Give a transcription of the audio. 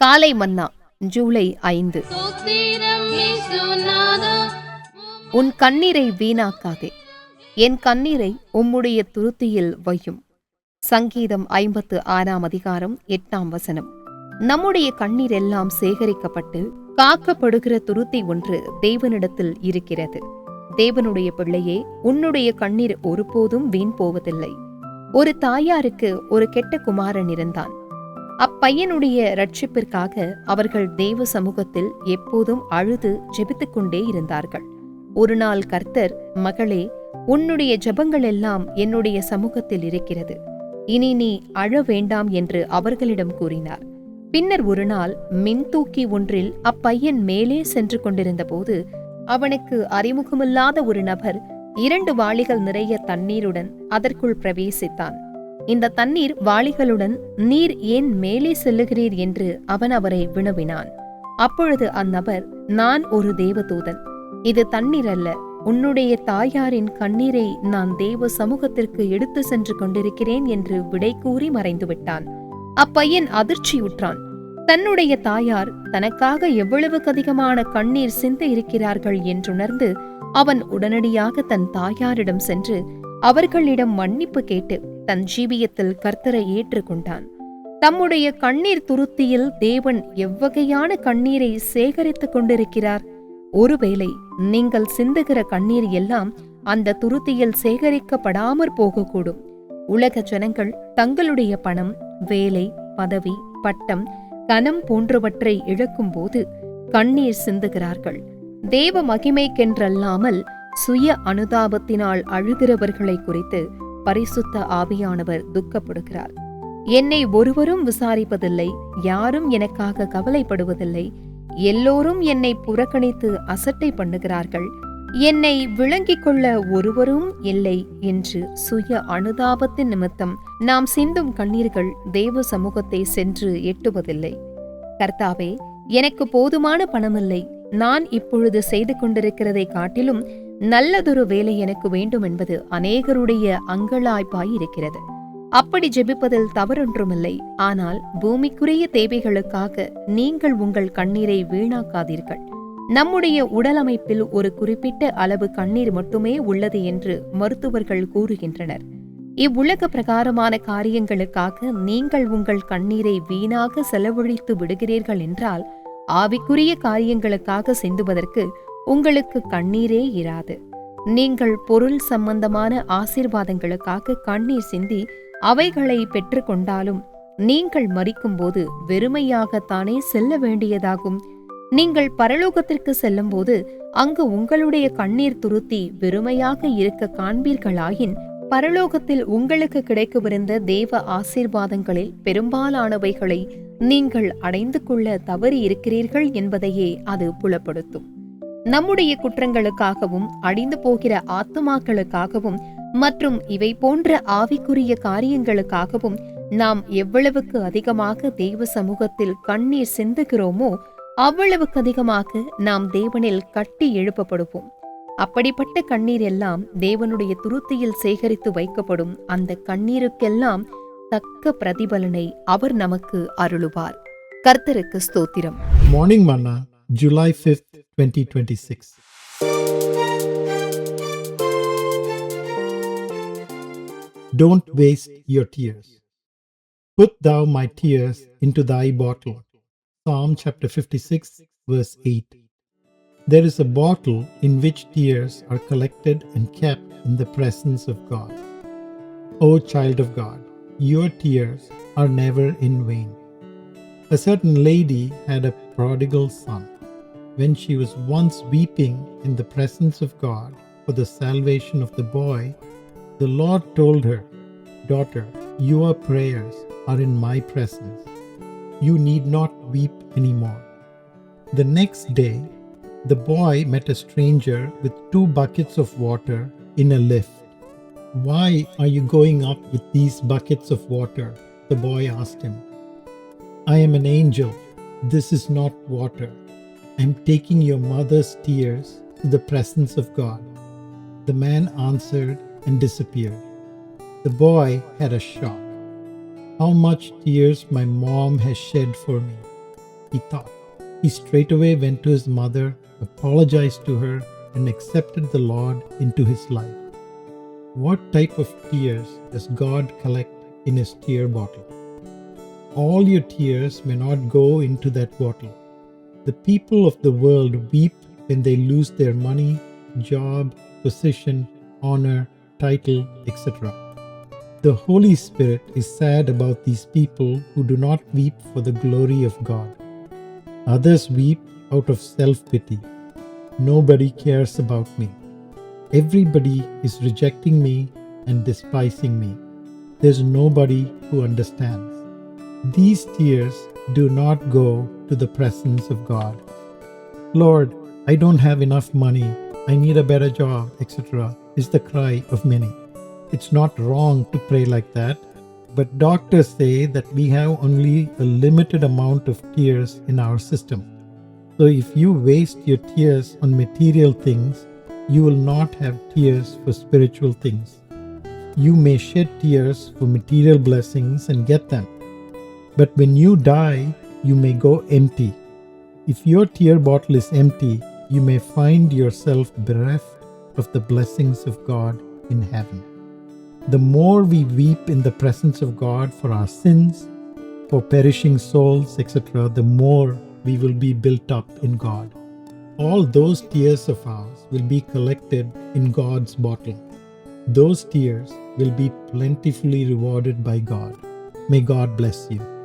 காலை மன்னா ஜூலை 5. உன் கண்ணீரை வீணாக்காதே, என் கண்ணீரை உம்முடைய துருத்தியில் வையும். சங்கீதம் 56 அதிகாரம் 8 நம்முடைய கண்ணீர் எல்லாம் சேகரிக்கப்பட்டு காக்கப்படுகிற துருத்தி ஒன்று தேவனிடத்தில் இருக்கிறது. தேவனுடைய பிள்ளையே, உன்னுடைய கண்ணீர் ஒருபோதும் வீண் போவதில்லை. ஒரு தாயாருக்கு ஒரு கெட்ட குமாரன் இருந்தான். அப்பையனுடைய ரட்சிப்பிற்காக அவர்கள் தேவ சமூகத்தில் எப்போதும் அழுது ஜெபித்துக் கொண்டே இருந்தார்கள். ஒரு நாள் கர்த்தர், மகளே, உன்னுடைய ஜெபங்கள் எல்லாம் என்னுடைய சமூகத்தில் இருக்கிறது, இனி நீ அழ வேண்டாம் என்று அவர்களிடம் கூறினார். பின்னர் ஒரு நாள் மின்தூக்கி ஒன்றில் அப்பையன் மேலே சென்று கொண்டிருந்த போது அவனுக்கு அறிமுகமில்லாத ஒரு நபர் 2 வாளிகள் நிறைய தண்ணீருடன் அதற்குள் பிரவேசித்தான். இந்த தண்ணீர் வாளிகளுடன் நீர் ஏன் மேலே செல்லுகிறீர் என்று அவன் அவரை வினவினான். அப்பொழுது அந்நபர், நான் ஒரு தேவதூதன், இது தண்ணீர் அல்ல, உன்னுடைய தாயாரின் கண்ணீரை நான் தேவ சமூகத்திற்கு எடுத்து சென்று கொண்டிருக்கிறேன் என்று விடை கூறி மறைந்துவிட்டான். அப்பையன் அதிர்ச்சியுற்றான். தன்னுடைய தாயார் தனக்காக எவ்வளவுக்கு அதிகமான கண்ணீர் சிந்த இருக்கிறார்கள் என்றுணர்ந்து அவன் உடனடியாக தன் தாயாரிடம் சென்று அவர்களிடம் மன்னிப்பு கேட்டு தன் ஜீவியத்தில் கர்த்தரை ஏற்றுக்கொண்டான். தம்முடைய கண்ணீர் துருத்தியில் தேவன் எவ்வகையான கண்ணீரை சேகரித்துக் கொண்டிருக்கிறார்? ஒருவேளை நீங்கள் சிந்துகிற கண்ணீர் எல்லாம் அந்த துருத்தியில் சேகரிக்கப்படாமற் போகக்கூடும். உலக ஜனங்கள் தங்களுடைய பணம், வேலை, பதவி, பட்டம், கனம் போன்றவற்றை இழக்கும் போது கண்ணீர் சிந்துகிறார்கள். தேவ மகிமைக்கென்றல்லாமல் சுய அனுதாபத்தினால் அழுகிறவர்களை குறித்து பரிசுத்த ஆவியானவர் துக்கப்படுகிறார். என்னை ஒருவரும் விசாரிப்பதில்லை, யாரும் எனக்காக கவலைப்படுவதில்லை, எல்லோரும் என்னை புறக்கணித்து அசட்டை பண்ணுகிறார்கள், என்னை விளங்கிக் கொள்ள ஒருவரும் இல்லை என்று சுய அனுதாபத்தின் நிமித்தம் நாம் சிந்தும் கண்ணீர்கள் தேவ சமூகத்தை சென்று எட்டுவதில்லை. கர்த்தாவே, எனக்கு போதுமான பணமில்லை, நான் இப்பொழுது செய்து கொண்டிருக்கிறதை காட்டிலும் நல்லதொரு வேலை எனக்கு வேண்டும் என்பது அநேகருடைய அங்கலாய்ப்பாயிருக்கிறது. அப்படி ஜெபிப்பதில் தவறொன்றுமில்லை. ஆனால் பூமிக்குரிய தேவைகளுக்காக நீங்கள் உங்கள் கண்ணீரை வீணாக்காதீர்கள். நம்முடைய உடலமைப்பில் ஒரு குறிப்பிட்ட அளவு கண்ணீர் மட்டுமே உள்ளது என்று மருத்துவர்கள் கூறுகின்றனர். இவ்வுலக பிரகாரமான காரியங்களுக்காக நீங்கள் உங்கள் கண்ணீரை வீணாக செலவழித்து விடுகிறீர்கள் என்றால் ஆவிக்குரிய காரியங்களுக்காக சிந்துவதற்கு உங்களுக்கு கண்ணீரே இராது. நீங்கள் பொருள் சம்பந்தமான ஆசீர்வாதங்களுக்காக கண்ணீர் சிந்தி அவைகளை பெற்றுக்கொண்டாலும் நீங்கள் மரிக்கும்போது வெறுமையாகத்தானே செல்ல வேண்டியதாகும். நீங்கள் பரலோகத்திற்கு செல்லும்போது அங்கு உங்களுடைய கண்ணீர் துருத்தி வெறுமையாக இருக்க காண்பீர்களாயின் பரலோகத்தில் உங்களுக்கு கிடைக்கவிருந்த தேவ ஆசீர்வாதங்களில் பெரும்பாலானவைகளை நீங்கள் அடைந்து கொள்ள தவறி இருக்கிறீர்கள் என்பதையே அது புலப்படுத்தும். நம்முடைய குற்றங்களுக்காகவும் அழிந்து போகிற ஆத்துமாக்களுக்காகவும் மற்றும் இவை போன்ற ஆவிக்குரிய காரியங்களுக்காகவும் நாம் எவ்வளவுக்கு அதிகமாக தேவ சமூகத்தில் கண்ணீர் சிந்துகிறோமோ அவ்வளவுக்கு அதிகமாக நாம் தேவனில் கட்டி எழுப்பப்படுவோம். அப்படிப்பட்ட கண்ணீர் எல்லாம் தேவனுடைய துருத்தியில் சேகரித்து வைக்கப்படும். அந்த கண்ணீருக்கெல்லாம் தக்க பிரதிபலனை அவர் நமக்கு அருளுவார். கர்த்தருக்கு ஸ்தோத்திரம். Morning Manna, July 5th, 2026. Don't waste your tears. Put thou my tears into thy bottle. Psalm chapter 56, verse 8. There is a bottle in which tears are collected and kept in the presence of God. O child of God, your tears are never in vain. A certain lady had a prodigal son. When she was once weeping in the presence of God for the salvation of the boy, the Lord told her, "Daughter, your prayers are in my presence. You need not weep anymore." The next day, the boy met a stranger with 2 buckets of water in a lift. "Why are you going up with these buckets of water?" the boy asked him. "I am an angel. This is not water. I am taking your mother's tears to the presence of God." The man answered and disappeared. The boy had a shock. How much tears my mom has shed for me. he thought. He straightway went to his mother, apologized to her, and accepted the Lord into his life. What type of tears does God collect in his tear bottle? All your tears may not go into that bottle. The people of the world weep when they lose their money, job, position, honor, title, etc. The Holy Spirit is sad about these people who do not weep for the glory of God. Others weep out of self-pity. Nobody cares about me. Everybody is rejecting me and despising me. There's nobody who understands. These tears do not go to the presence of God. Lord, I don't have enough money. I need a better job, etc. is the cry of many. It's not wrong to pray like that, but doctors say that we have only a limited amount of tears in our system. So if you waste your tears on material things, you will not have tears for spiritual things. You may shed tears for material blessings and get them, but when you die, you may go empty. If your tear bottle is empty, you may find yourself bereft of the blessings of God in heaven. The more we weep in the presence of God for our sins, for perishing souls, etc., the more we will be built up in God. All those tears of ours will be collected in God's bottle. Those tears will be plentifully rewarded by God. May God bless you.